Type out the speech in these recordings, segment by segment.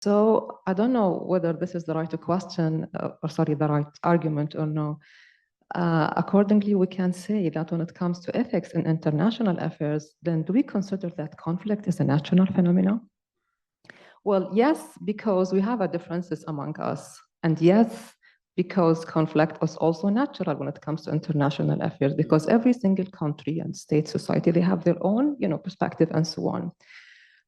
So I don't know whether this is the right question, the right argument or no. Accordingly, we can say that when it comes to ethics in international affairs, then do we consider that conflict is a natural phenomenon? Well, yes, because we have differences among us. And yes, because conflict is also natural when it comes to international affairs, because every single country and state society, they have their own, perspective and so on.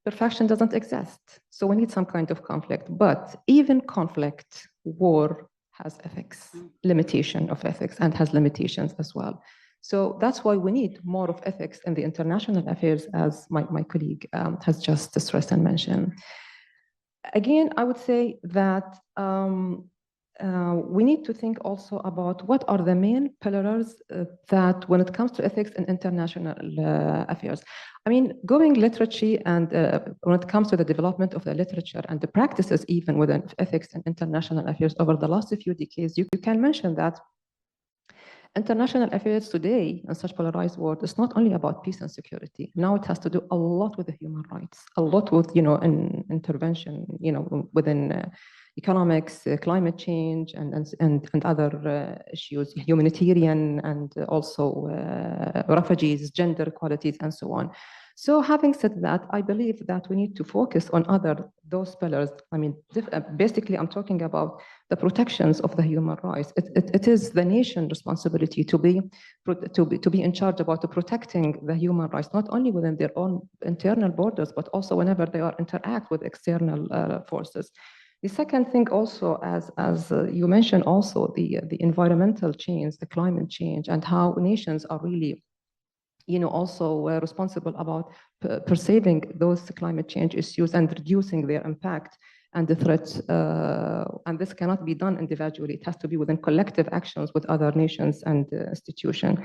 Perfection doesn't exist. So we need some kind of conflict. But even conflict, war has ethics, limitation of ethics, and has limitations as well. So that's why we need more of ethics in the international affairs, as my colleague has just stressed and mentioned. Again, I would say that we need to think also about what are the main pillars that when it comes to ethics in international affairs. I mean, going literature and when it comes to the development of the literature and the practices even within ethics and international affairs over the last few decades, you can mention that international affairs today in such polarized world is not only about peace and security. Now it has to do a lot with the human rights, a lot with, intervention, within economics, climate change, and other issues, humanitarian, and also refugees, gender equalities, and so on. So having said that, I believe that we need to focus on those pillars. I mean, basically, I'm talking about the protections of the human rights. It is the nation's responsibility to be in charge about protecting the human rights, not only within their own internal borders, but also whenever they interact with external forces. The second thing also, as you mentioned also, the environmental change, the climate change, and how nations are really also responsible about perceiving those climate change issues and reducing their impact and the threats. And this cannot be done individually. It has to be within collective actions with other nations and institutions.